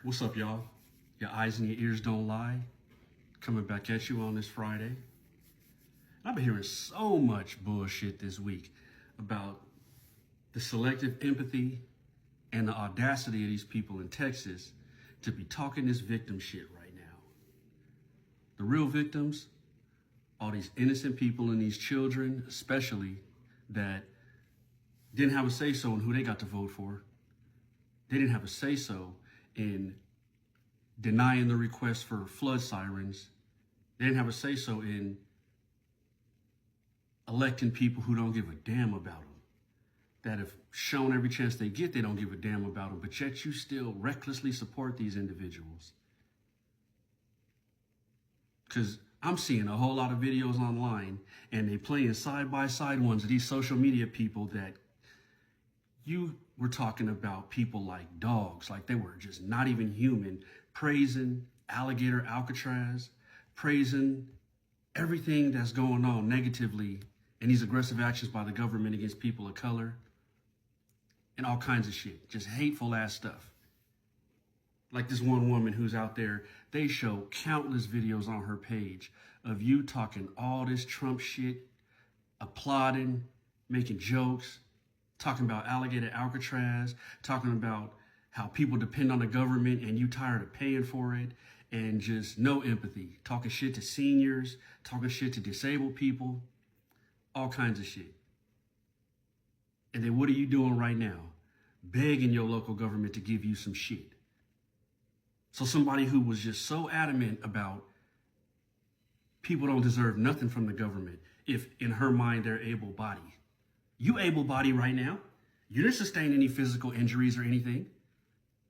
What's up, y'all? Your eyes and your ears don't lie. Coming back at you on this Friday. I've been hearing so much bullshit this week about the selective empathy and the audacity of these people in Texas to be talking this victim shit right now. The real victims, all these innocent people and these children, especially, that didn't have a say-so in who they got to vote for. They didn't have a say-so in denying the request for flood sirens. They didn't have a say-so in electing people who don't give a damn about them, that have shown every chance they get they don't give a damn about them, but yet you still recklessly support these individuals. Because I'm seeing a whole lot of videos online, and they playing side-by-side ones of these social media people that you were talking about people like dogs, like they were just not even human, praising alligator Alcatraz, praising everything that's going on negatively and these aggressive actions by the government against people of color and all kinds of shit, just hateful ass stuff. Like this one woman who's out there, they show countless videos on her page of you talking all this Trump shit, applauding, making jokes, talking about alligator Alcatraz, talking about how people depend on the government and you tired of paying for it, and just no empathy, talking shit to seniors, talking shit to disabled people, all kinds of shit. And then what are you doing right now? Begging your local government to give you some shit. So somebody who was just so adamant about people don't deserve nothing from the government if in her mind they're able-bodied. You able-bodied right now. You didn't sustain any physical injuries or anything.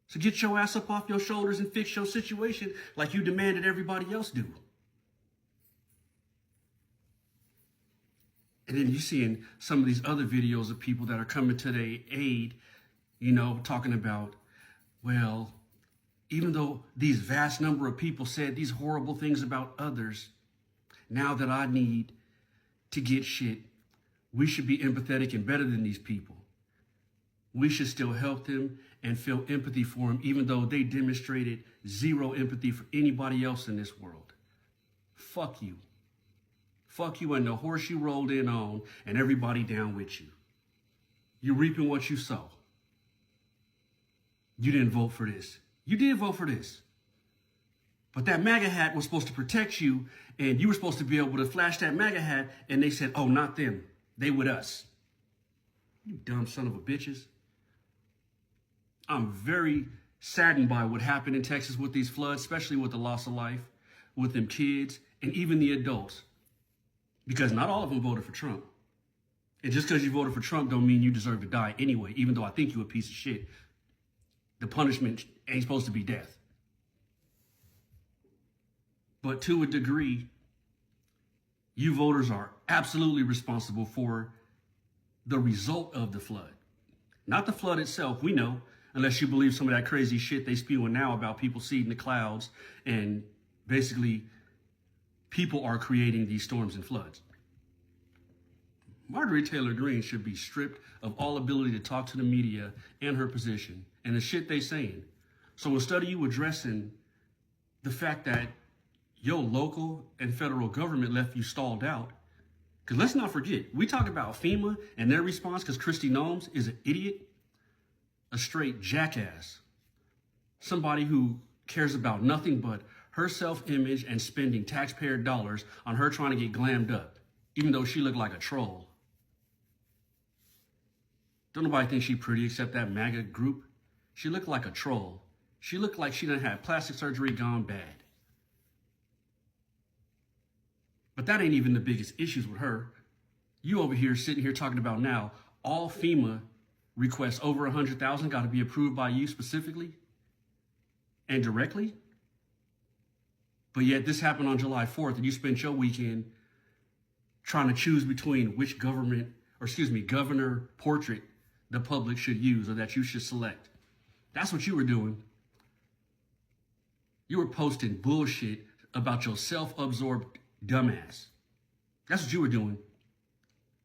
So get your ass up off your shoulders and fix your situation like you demanded everybody else do. And then you're seeing some of these other videos of people that are coming to their aid, you know, talking about, well, even though these vast number of people said these horrible things about others, now that I need to get shit, we should be empathetic and better than these people. We should still help them and feel empathy for them, even though they demonstrated zero empathy for anybody else in this world. Fuck you. Fuck you and the horse you rolled in on and everybody down with you. You're reaping what you sow. You didn't vote for this. You did vote for this. But that MAGA hat was supposed to protect you, and you were supposed to be able to flash that MAGA hat, and they said, oh, not them. They with us. You dumb son of a bitches. I'm very saddened by what happened in Texas with these floods, especially with the loss of life, with them kids, and even the adults. Because not all of them voted for Trump. And just because you voted for Trump don't mean you deserve to die anyway, even though I think you're a piece of shit. The punishment ain't supposed to be death. But to a degree, you voters are absolutely responsible for the result of the flood. Not the flood itself, we know, unless you believe some of that crazy shit they spewing now about people seeding the clouds and basically people are creating these storms and floods. Marjorie Taylor Greene should be stripped of all ability to talk to the media and her position and the shit they saying. So instead of you addressing the fact that your local and federal government left you stalled out, because let's not forget, we talk about FEMA and their response because Kristi Noem is an idiot, a straight jackass, somebody who cares about nothing but her self-image and spending taxpayer dollars on her trying to get glammed up, even though she looked like a troll. Don't nobody think she pretty except that MAGA group. She looked like a troll. She looked like she done had plastic surgery gone bad. But that ain't even the biggest issues with her. You over here sitting here talking about now all FEMA requests over 100,000 got to be approved by you specifically and directly. But yet this happened on July 4th and you spent your weekend trying to choose between which governor portrait the public should use or that you should select. That's what you were doing. You were posting bullshit about your self-absorbed dumbass. That's what you were doing.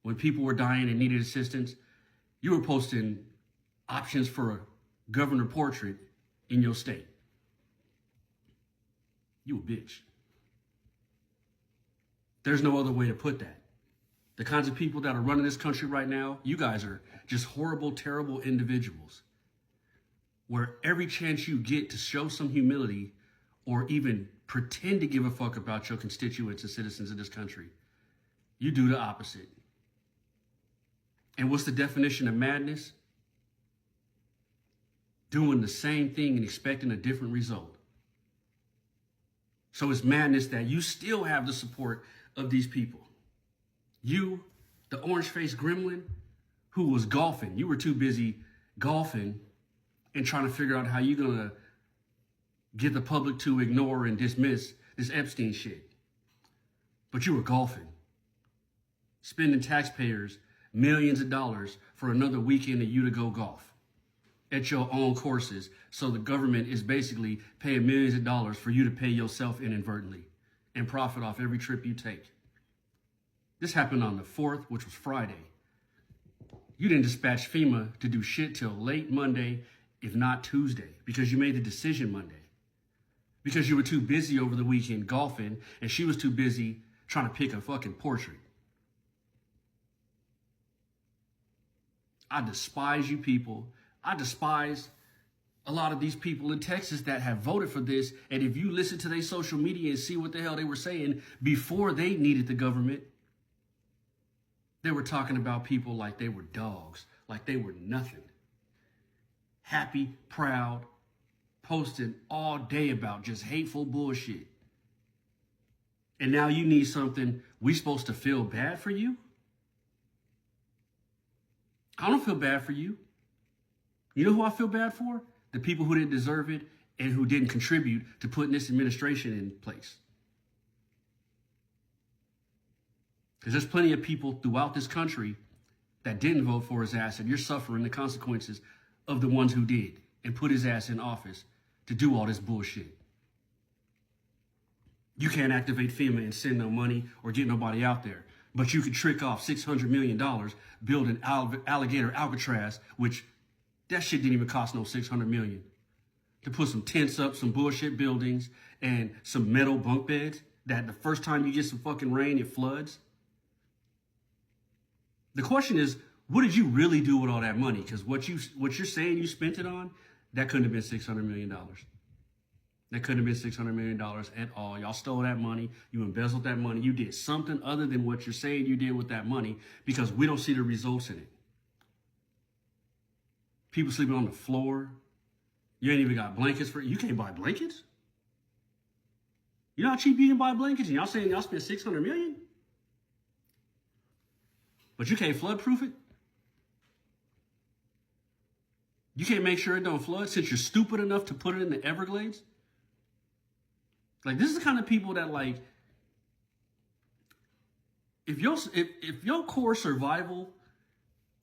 When people were dying and needed assistance, you were posting options for a governor portrait in your state. you a bitch. There's no other way to put that. The kinds of people that are running this country right now, you guys are just horrible, terrible individuals. Where every chance you get to show some humility or even pretend to give a fuck about your constituents and citizens of this country, you do the opposite. And what's the definition of madness? Doing the same thing and expecting a different result. So it's madness that you still have the support of these people. You, the orange-faced gremlin who was golfing. You were too busy golfing and trying to figure out how you're going to get the public to ignore and dismiss this Epstein shit. But you were golfing, spending taxpayers millions of dollars for another weekend of you to go golf at your own courses. So the government is basically paying millions of dollars for you to pay yourself inadvertently and profit off every trip you take. This happened on the 4th, which was Friday. You didn't dispatch FEMA to do shit till late Monday, if not Tuesday, because you made the decision Monday. Because you were too busy over the weekend golfing, and she was too busy trying to pick a fucking portrait. I despise you people. I despise a lot of these people in Texas that have voted for this. And if you listen to their social media and see what the hell they were saying before they needed the government, they were talking about people like they were dogs, like they were nothing. Happy, proud, posting all day about just hateful bullshit. And now you need something. We supposed to feel bad for you? I don't feel bad for you. You know who I feel bad for? The people who didn't deserve it and who didn't contribute to putting this administration in place. Because there's plenty of people throughout this country that didn't vote for his ass, and you're suffering the consequences of the ones who did and put his ass in office to do all this bullshit. You can't activate FEMA and send no money or get nobody out there, but you could trick off $600 million building alligator Alcatraz, which that shit didn't even cost no $600 million. To put some tents up, some bullshit buildings, and some metal bunk beds that the first time you get some fucking rain, it floods. The question is, what did you really do with all that money? Because what you're saying you spent it on, that couldn't have been $600 million. That couldn't have been $600 million at all. Y'all stole that money. You embezzled that money. You did something other than what you're saying you did with that money, because we don't see the results in it. People sleeping on the floor. You ain't even got blankets for it. You can't buy blankets? You know how cheap you can buy blankets? And y'all saying y'all spent $600 million? But you can't flood proof it? You can't make sure it don't flood since you're stupid enough to put it in the Everglades? Like, this is the kind of people that, like, if your core survival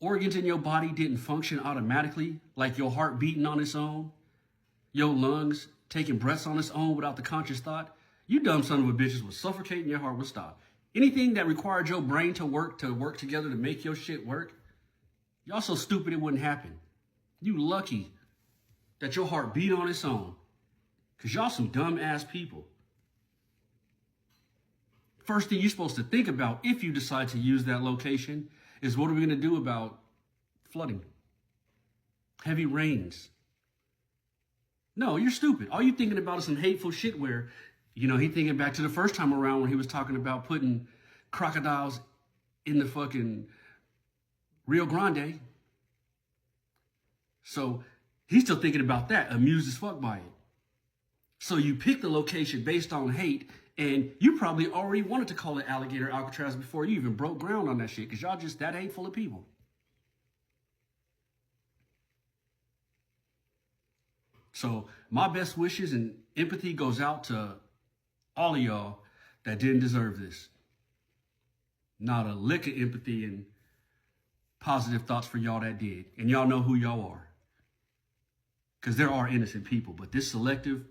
organs in your body didn't function automatically, like your heart beating on its own, your lungs taking breaths on its own without the conscious thought, you dumb son of a bitches would suffocate and your heart would stop. Anything that required your brain to work together to make your shit work, y'all so stupid it wouldn't happen. You lucky that your heart beat on its own, because y'all some dumb ass people. First thing you're supposed to think about if you decide to use that location is, what are we going to do about flooding? Heavy rains. No, you're stupid. All you're thinking about is some hateful shit where, he thinking back to the first time around when he was talking about putting crocodiles in the fucking Rio Grande. So he's still thinking about that, amused as fuck by it. So you pick the location based on hate, and you probably already wanted to call it Alligator Alcatraz before you even broke ground on that shit, because y'all just that hateful of people. So my best wishes and empathy goes out to all of y'all that didn't deserve this. Not a lick of empathy and positive thoughts for y'all that did. And y'all know who y'all are. Because there are innocent people, but this selective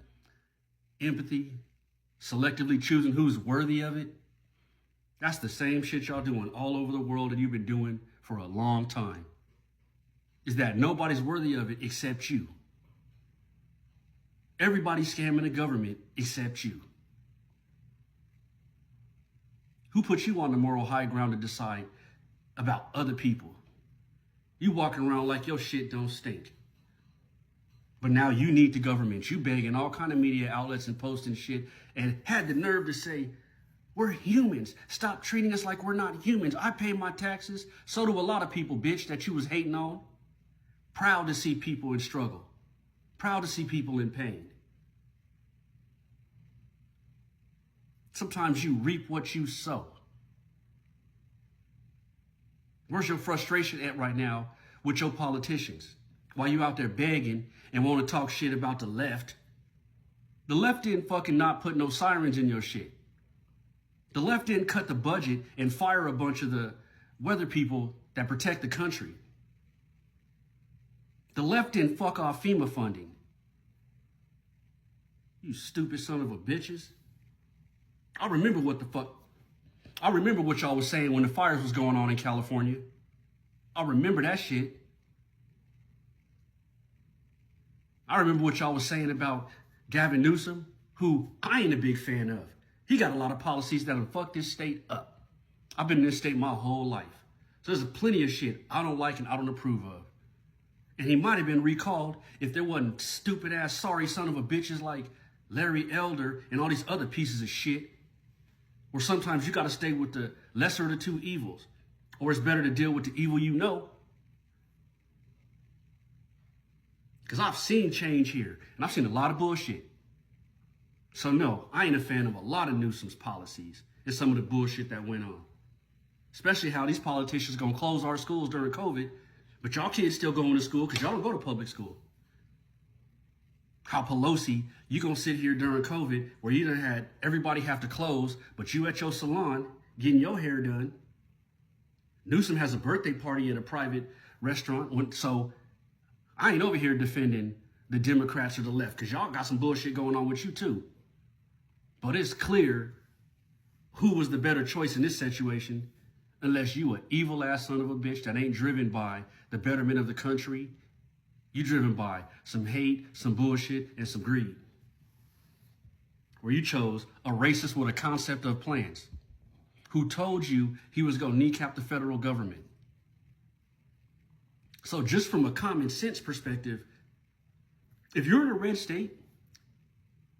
empathy, selectively choosing who's worthy of it, that's the same shit y'all doing all over the world and you've been doing for a long time. Is that nobody's worthy of it except you. Everybody's scamming the government except you. Who put you on the moral high ground to decide about other people? You walking around like your shit don't stink. But now you need the government. You begging all kind of media outlets and posting shit and had the nerve to say, we're humans. Stop treating us like we're not humans. I pay my taxes. So do a lot of people, bitch, that you was hating on. Proud to see people in struggle. Proud to see people in pain. Sometimes you reap what you sow. Where's your frustration at right now with your politicians? While you out there begging and want to talk shit about the left. The left didn't fucking not put no sirens in your shit. The left didn't cut the budget and fire a bunch of the weather people that protect the country. The left didn't fuck off FEMA funding. You stupid son of a bitches. I remember what y'all was saying when the fires was going on in California. I remember that shit. I remember what y'all was saying about Gavin Newsom, who I ain't a big fan of. He got a lot of policies that'll fuck this state up. I've been in this state my whole life. So there's plenty of shit I don't like and I don't approve of. And he might have been recalled if there wasn't stupid ass sorry son of a bitches like Larry Elder and all these other pieces of shit. Or sometimes you gotta stay with the lesser of the two evils. Or it's better to deal with the evil you know. Because I've seen change here, and I've seen a lot of bullshit. So no, I ain't a fan of a lot of Newsom's policies and some of the bullshit that went on. Especially how these politicians gonna close our schools during COVID, but y'all kids still going to school because y'all don't go to public school. How Pelosi, you gonna sit here during COVID where you done had everybody have to close, but you at your salon getting your hair done. Newsom has a birthday party at a private restaurant, so I ain't over here defending the Democrats or the left because y'all got some bullshit going on with you too. But it's clear who was the better choice in this situation unless you an evil ass son of a bitch that ain't driven by the betterment of the country. You driven by some hate, some bullshit, and some greed. Where you chose a racist with a concept of plans who told you he was going to kneecap the federal government. So just from a common sense perspective, if you're in a red state,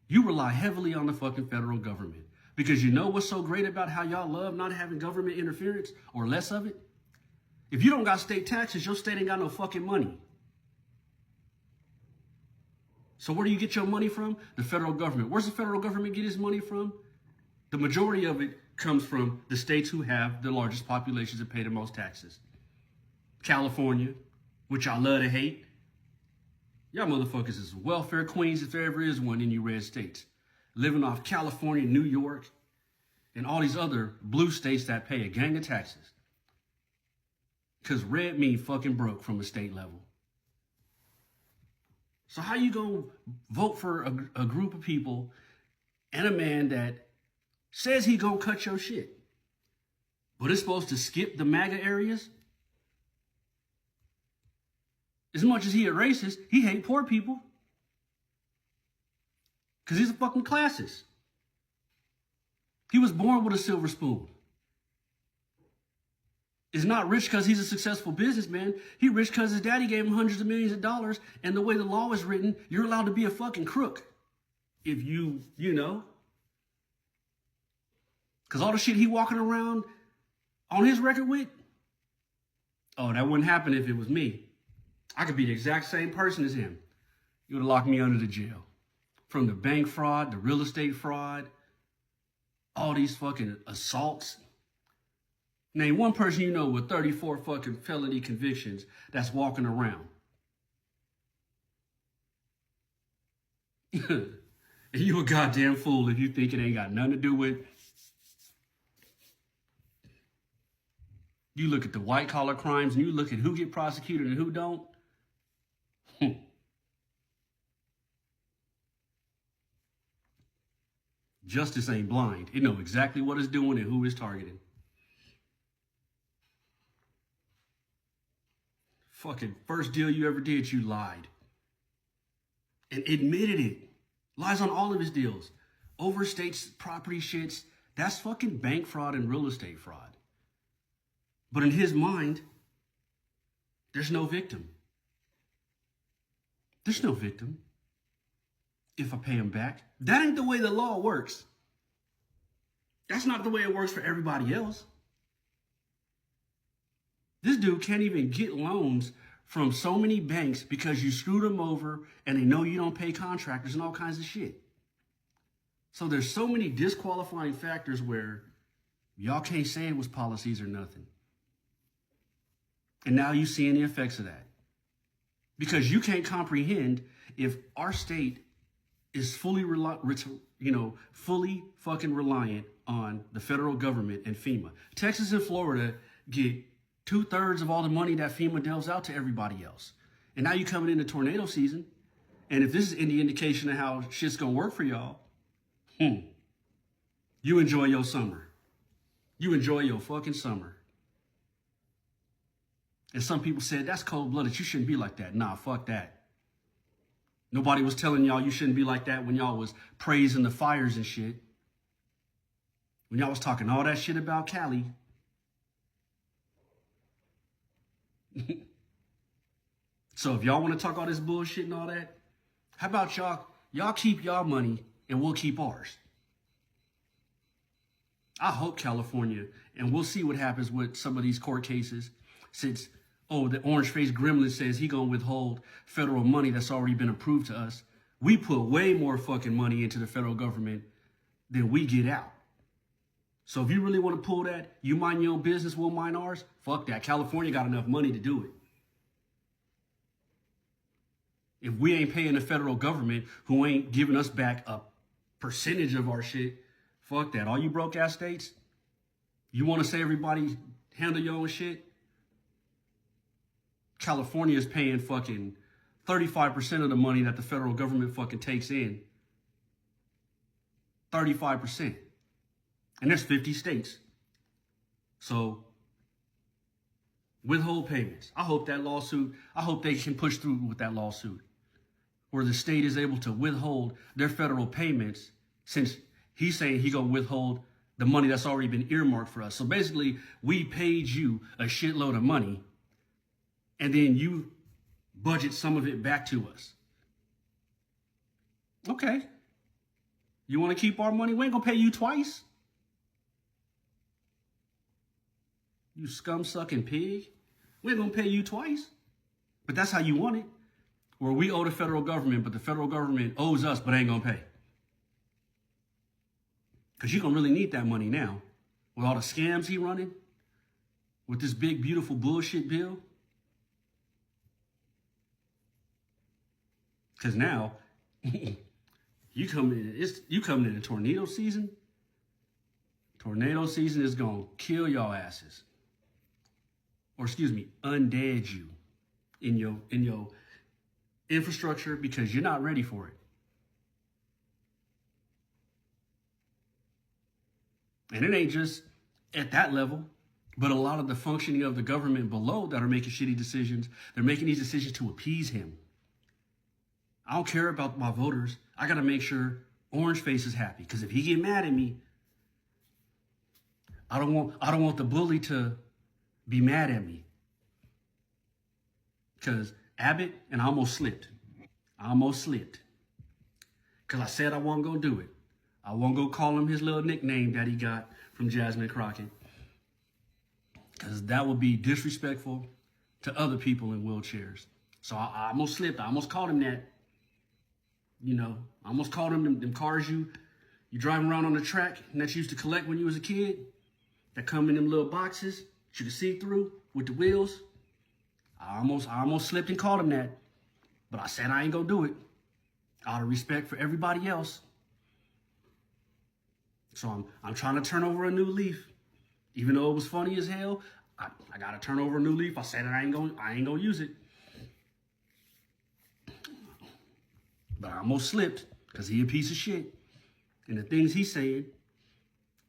you rely heavily on the fucking federal government. Because you know what's so great about how y'all love not having government interference or less of it? If you don't got state taxes, your state ain't got no fucking money. So where do you get your money from? The federal government. Where's the federal government get its money from? The majority of it comes from the states who have the largest populations and pay the most taxes. California, which I love to hate. Y'all motherfuckers is welfare queens if there ever is one in you red states. Living off California, New York, and all these other blue states that pay a gang of taxes. Because red mean fucking broke from a state level. So how you gonna vote for a group of people and a man that says he gonna cut your shit, but is supposed to skip the MAGA areas? As much as he a racist, he hate poor people. Because he's a fucking classist. He was born with a silver spoon. Is not rich because he's a successful businessman. He rich because his daddy gave him hundreds of millions of dollars, and the way the law is written, you're allowed to be a fucking crook. If you know. Because all the shit he walking around on his record with, oh, that wouldn't happen if it was me. I could be the exact same person as him. You would have locked me under the jail. From the bank fraud, the real estate fraud, all these fucking assaults. Name one person you know with 34 fucking felony convictions that's walking around. And you a goddamn fool if you think it ain't got nothing to do with. You look at the white collar crimes and you look at who get prosecuted and who don't. Justice ain't blind. It know exactly what it's doing and who it's targeting. Fucking first deal you ever did, you lied. And admitted it. Lies on all of his deals. Overstates property shits. That's fucking bank fraud and real estate fraud. But in his mind, there's no victim. There's no victim if I pay him back. That ain't the way the law works. That's not the way it works for everybody else. This dude can't even get loans from so many banks because you screwed them over and they know you don't pay contractors and all kinds of shit. So there's so many disqualifying factors where y'all can't say it was policies or nothing. And now you're seeing the effects of that. Because you can't comprehend if our state is fully fucking reliant on the federal government and FEMA. Texas and Florida get 2/3 of all the money that FEMA deals out to everybody else. And now you're coming into tornado season. And if this is any indication of how shit's gonna work for y'all, you enjoy your summer. You enjoy your fucking summer. And some people said, that's cold-blooded. You shouldn't be like that. Nah, fuck that. Nobody was telling y'all you shouldn't be like that when y'all was praising the fires and shit. When y'all was talking all that shit about Cali. So if y'all want to talk all this bullshit and all that, how about y'all keep y'all money and we'll keep ours. I hope California, and we'll see what happens with some of these court cases, since, the orange-faced gremlin says he gonna withhold federal money that's already been approved to us. We put way more fucking money into the federal government than we get out. So if you really want to pull that, you mind your own business, we'll mind ours, fuck that. California got enough money to do it. If we ain't paying the federal government, who ain't giving us back a percentage of our shit, fuck that. All you broke ass states, you want to say everybody handle your own shit? California is paying fucking 35% of the money that the federal government fucking takes in. 35%. And there's 50 states. So withhold payments. I hope they can push through with that lawsuit where the state is able to withhold their federal payments, since he's saying he gonna withhold the money that's already been earmarked for us. So basically, we paid you a shitload of money and then you budget some of it back to us. Okay. You want to keep our money? We ain't gonna pay you twice. You scum-sucking pig. We ain't gonna pay you twice. But that's how you want it. Where we owe the federal government, but the federal government owes us, but ain't gonna pay. Because you're gonna really need that money now. With all the scams he running, with this big, beautiful bullshit bill. Because now, you coming into tornado season. Tornado season is gonna kill y'all asses. Or undead you in your infrastructure, because you're not ready for it. And it ain't just at that level, but a lot of the functioning of the government below that are making shitty decisions. They're making these decisions to appease him. I don't care about my voters. I got to make sure Orange Face is happy, because if he get mad at me, I don't want the bully to be mad at me. Because Abbott, and I almost slipped. Because I said I wasn't going to do it. I wasn't going to call him his little nickname that he got from Jasmine Crockett. Because that would be disrespectful to other people in wheelchairs. So I almost slipped. I almost called him that. I almost called him them cars you driving around on the track and that you used to collect when you was a kid. That come in them little boxes you could see through with the wheels. I almost slipped and called him that. But I said I ain't gonna do it. Out of respect for everybody else. So I'm trying to turn over a new leaf. Even though it was funny as hell, I gotta turn over a new leaf. I said I ain't gonna use it. But I almost slipped because he a piece of shit. And the things he said,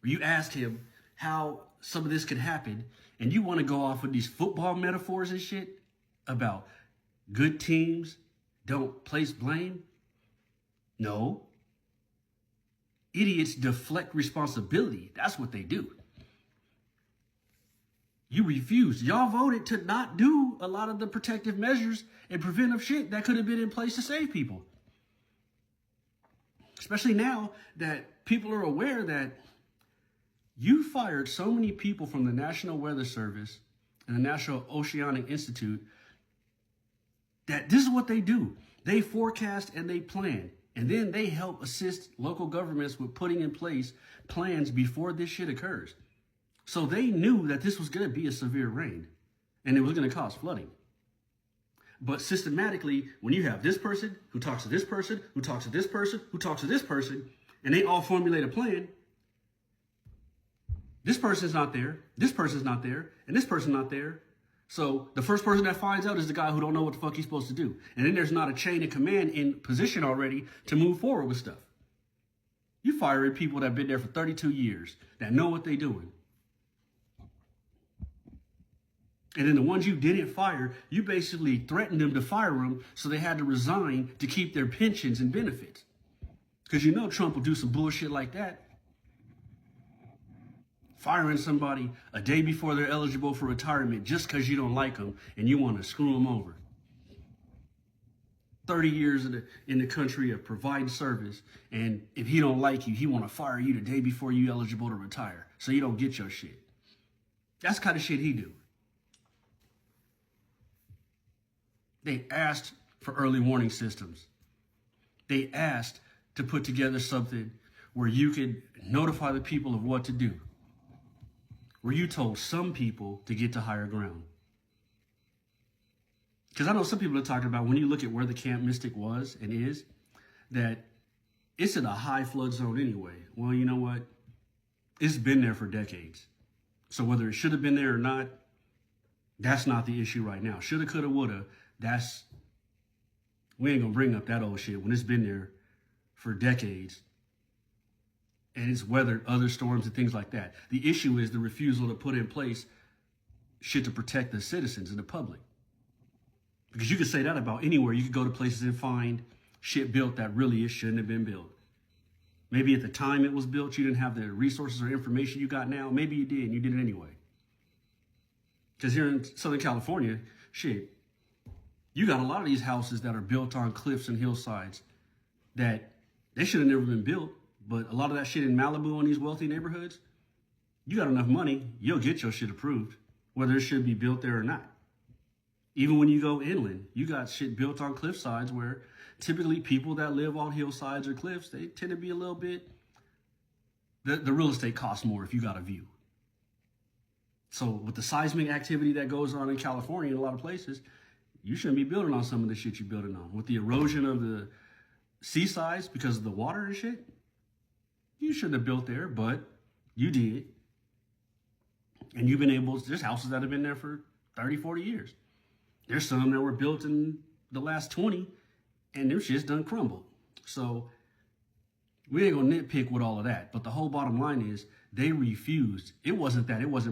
where you asked him how some of this could happen, and you want to go off with these football metaphors and shit about good teams don't place blame? No. idiots deflect responsibility. That's what they do. You refused. Y'all voted to not do a lot of the protective measures and preventive shit that could have been in place to save people. Especially now that people are aware that you fired so many people from the National Weather Service and the National Oceanic Institute that this is what they do. They forecast and they plan. And then they help assist local governments with putting in place plans before this shit occurs. So they knew that this was going to be a severe rain and it was going to cause flooding. But systematically, when you have this person who talks to this person, who talks to this person, who talks to this person, and they all formulate a plan, this person's not there, this person's not there, and this person's not there. So the first person that finds out is the guy who don't know what the fuck he's supposed to do. And then there's not a chain of command in position already to move forward with stuff. You firing people that have been there for 32 years, that know what they're doing. And then the ones you didn't fire, you basically threatened them to fire them so they had to resign to keep their pensions and benefits. Because you know Trump will do some bullshit like that. Firing somebody a day before they're eligible for retirement just because you don't like them and you want to screw them over. 30 years in the country of providing service, and if he don't like you, he want to fire you the day before you eligible to retire so you don't get your shit. That's the kind of shit he do. They asked for early warning systems. They asked to put together something where you could notify the people of what to do. Where you told some people to get to higher ground. Because I know some people are talking about, when you look at where the Camp Mystic was and is, that it's in a high flood zone anyway. Well, you know what? It's been there for decades. So whether it should have been there or not, that's not the issue right now. Shoulda, coulda, woulda. We ain't gonna bring up that old shit when it's been there for decades and it's weathered other storms and things like that. The issue is the refusal to put in place shit to protect the citizens and the public. Because you could say that about anywhere. You could go to places and find shit built that really it shouldn't have been built. Maybe at the time it was built, you didn't have the resources or information you got now. Maybe you did and you did it anyway. Because here in Southern California, shit, you got a lot of these houses that are built on cliffs and hillsides that they should have never been built. But a lot of that shit in Malibu and these wealthy neighborhoods, you got enough money, you'll get your shit approved, whether it should be built there or not. Even when you go inland, you got shit built on cliff sides where typically people that live on hillsides or cliffs, they tend to be a little bit, the real estate costs more if you got a view. So with the seismic activity that goes on in California in a lot of places, you shouldn't be building on some of the shit you're building on. With the erosion of the seasides because of the water and shit, you shouldn't have built there, but you did. And you've been able, there's houses that have been there for 30, 40 years. There's some that were built in the last 20 and their shit's done crumbled. So we ain't gonna nitpick with all of that. But the whole bottom line is they refused. It wasn't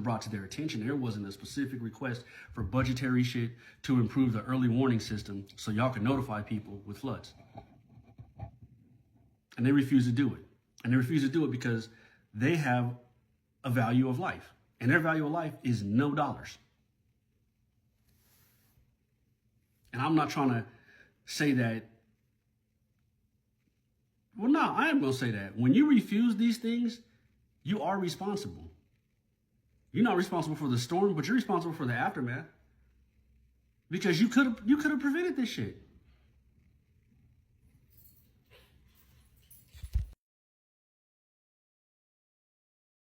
brought to their attention. There wasn't a specific request for budgetary shit to improve the early warning system so y'all can notify people with floods. And they refused to do it. And they refuse to do it because they have a value of life. And their value of life is no dollars. And I'm not trying to say that. Well, no, I am going to say that. When you refuse these things, you are responsible. You're not responsible for the storm, but you're responsible for the aftermath. Because you could have prevented this shit.